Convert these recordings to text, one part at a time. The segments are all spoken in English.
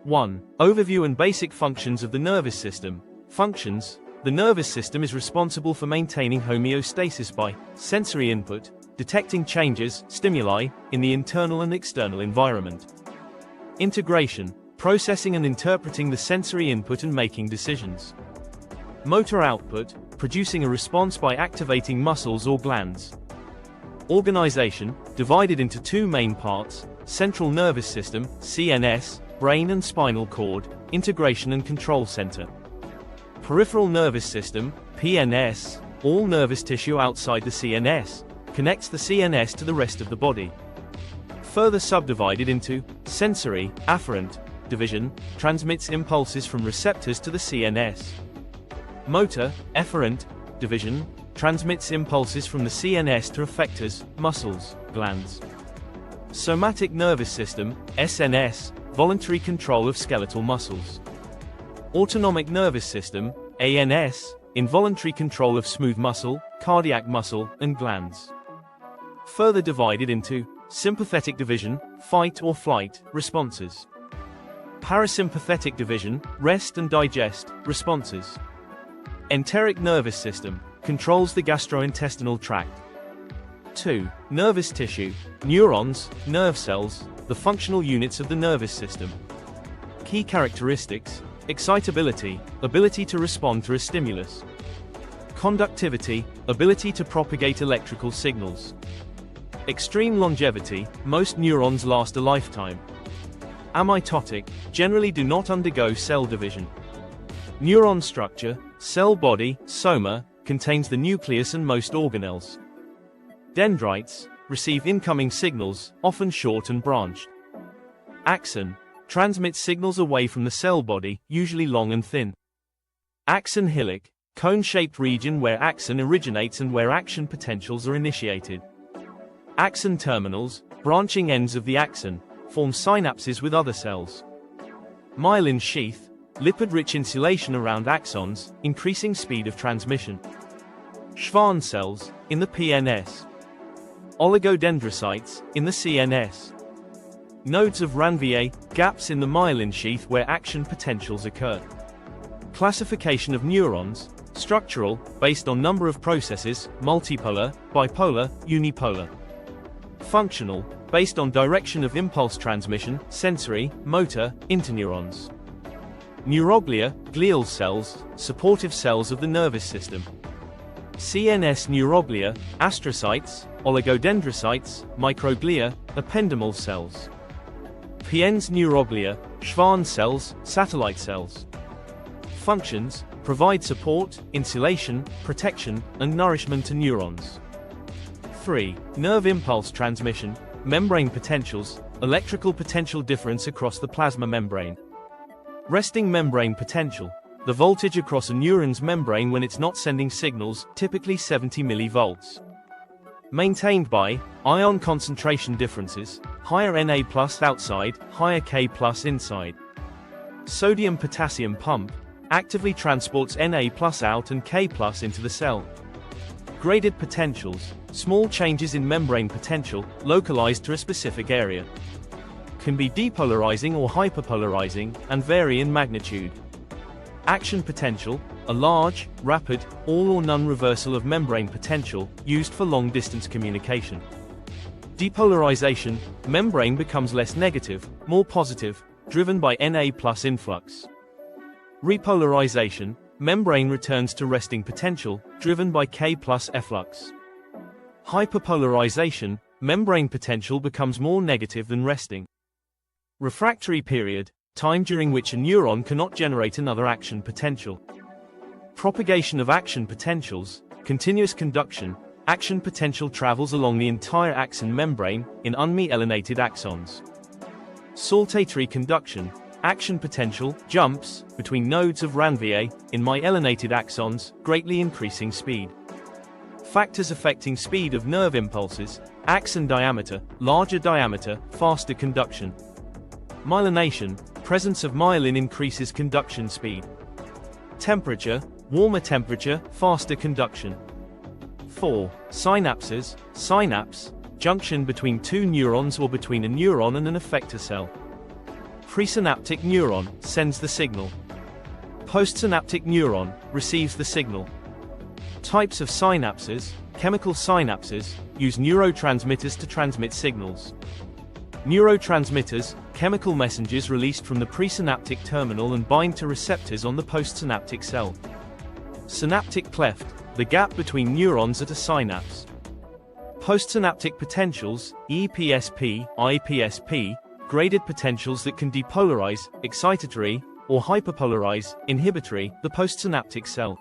1. Overview and basic functions of the nervous system. Functions. The nervous system is responsible for maintaining homeostasis by sensory input, detecting changes, stimuli, in the internal and external environment. Integration. Processing and interpreting the sensory input and making decisions. Motor output. Producing a response by activating muscles or glands. Organization. Divided into two main parts: central nervous system, CNS, brain and spinal cord, integration and control center. Peripheral nervous system, PNS, all nervous tissue outside the CNS, connects the CNS to the rest of the body. Further subdivided into sensory, afferent, division, transmits impulses from receptors to the CNS. Motor, efferent, division, transmits impulses from the CNS to effectors, muscles, glands. Somatic nervous system, SNS, voluntary control of skeletal muscles. Autonomic nervous system, ANS, involuntary control of smooth muscle, cardiac muscle, and glands. Further divided into sympathetic division, fight or flight, responses. Parasympathetic division, rest and digest, responses. Enteric nervous system, controls the gastrointestinal tract. 2. Nervous tissue, neurons, nerve cells, the functional units of the nervous system. Key characteristics: excitability, ability to respond to a stimulus. Conductivity, ability to propagate electrical signals. Extreme longevity, most neurons last a lifetime. Amitotic, generally do not undergo cell division. Neuron structure, cell body, soma, contains the nucleus and most organelles. Dendrites, receive incoming signals, often short and branched. Axon, transmits signals away from the cell body, usually long and thin. Axon hillock, cone-shaped region where axon originates and where action potentials are initiated. Axon terminals, branching ends of the axon, form synapses with other cells. Myelin sheath, lipid-rich insulation around axons, increasing speed of transmission. Schwann cells, in the PNS. Oligodendrocytes, in the CNS. Nodes of ranvier, gaps in the myelin sheath where action potentials occur. Classification of neurons, structural, based on number of processes, multipolar, bipolar, unipolar. Functional, based on direction of impulse transmission, sensory, motor, interneurons. Neuroglia, glial cells, supportive cells of the nervous system. CNS neuroglia, astrocytes, oligodendrocytes, microglia, ependymal cells. PNS neuroglia, Schwann cells, satellite cells. Functions, provide support, insulation, protection, and nourishment to neurons. 3. Nerve impulse transmission, membrane potentials, electrical potential difference across the plasma membrane. Resting membrane potential, the voltage across a neuron's membrane when it's not sending signals, typically 70 mV. Maintained by ion concentration differences, higher Na+ outside, higher K+ inside. Sodium-potassium pump, actively transports Na+ out and K+ into the cell. Graded potentials, small changes in membrane potential, localized to a specific area. Can be depolarizing or hyperpolarizing, and vary in magnitude. Action potential, a large, rapid, all or none reversal of membrane potential, used for long-distance communication. Depolarization, membrane becomes less negative, more positive, driven by Na+ influx. Repolarization, membrane returns to resting potential, driven by K+ efflux. Hyperpolarization, membrane potential becomes more negative than resting. Refractory period, time during which a neuron cannot generate another action potential. Propagation of action potentials, continuous conduction, action potential travels along the entire axon membrane, in unmyelinated axons. Saltatory conduction, action potential, jumps, between nodes of ranvier, in myelinated axons, greatly increasing speed. Factors affecting speed of nerve impulses, axon diameter, larger diameter, faster conduction. Myelination, presence of myelin increases conduction speed. Temperature, warmer temperature, faster conduction. 4. Synapses, synapse, junction between two neurons or between a neuron and an effector cell. Presynaptic neuron sends the signal. Postsynaptic neuron receives the signal. Types of synapses. Chemical synapses use neurotransmitters to transmit signals. Neurotransmitters, chemical messengers released from the presynaptic terminal and bind to receptors on the postsynaptic cell. Synaptic cleft, the gap between neurons at a synapse. Postsynaptic potentials, EPSP, IPSP, graded potentials that can depolarize, excitatory, or hyperpolarize, inhibitory, the postsynaptic cell.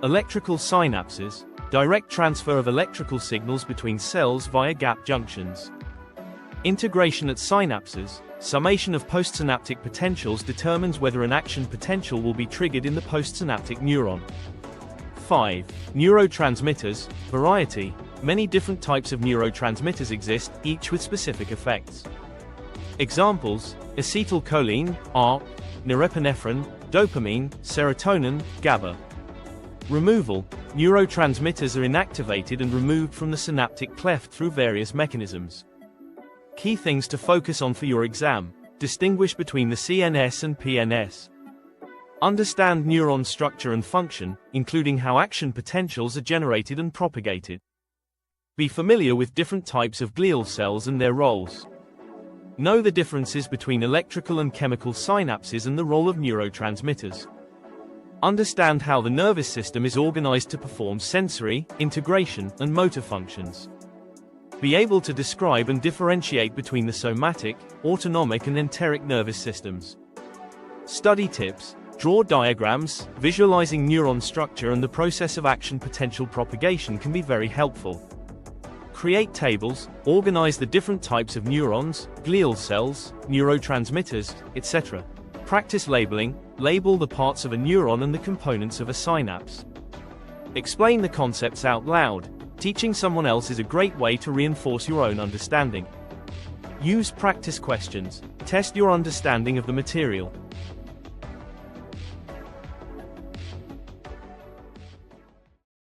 Electrical synapses, direct transfer of electrical signals between cells via gap junctions. Integration at synapses, summation of postsynaptic potentials determines whether an action potential will be triggered in the postsynaptic neuron. 5. Neurotransmitters, variety. Many different types of neurotransmitters exist, each with specific effects. Examples: acetylcholine, ARP, norepinephrine, dopamine, serotonin, GABA. Removal. Neurotransmitters are inactivated and removed from the synaptic cleft through various mechanisms. Key things to focus on for your exam. Distinguish between the CNS and PNS. Understand neuron structure and function, including how action potentials are generated and propagated. Be familiar with different types of glial cells and their roles. Know the differences between electrical and chemical synapses and the role of neurotransmitters. Understand how the nervous system is organized to perform sensory, integration, and motor functions. Be able to describe and differentiate between the somatic, autonomic, and enteric nervous systems. Study tips. Draw diagrams. Visualizing neuron structure and the process of action potential propagation can be very helpful. Create tables. Organize the different types of neurons, glial cells, neurotransmitters, etc. Practice labeling. Label the parts of a neuron and the components of a synapse. Explain the concepts out loud. Teaching someone else is a great way to reinforce your own understanding. Use practice questions. Test your understanding of the material.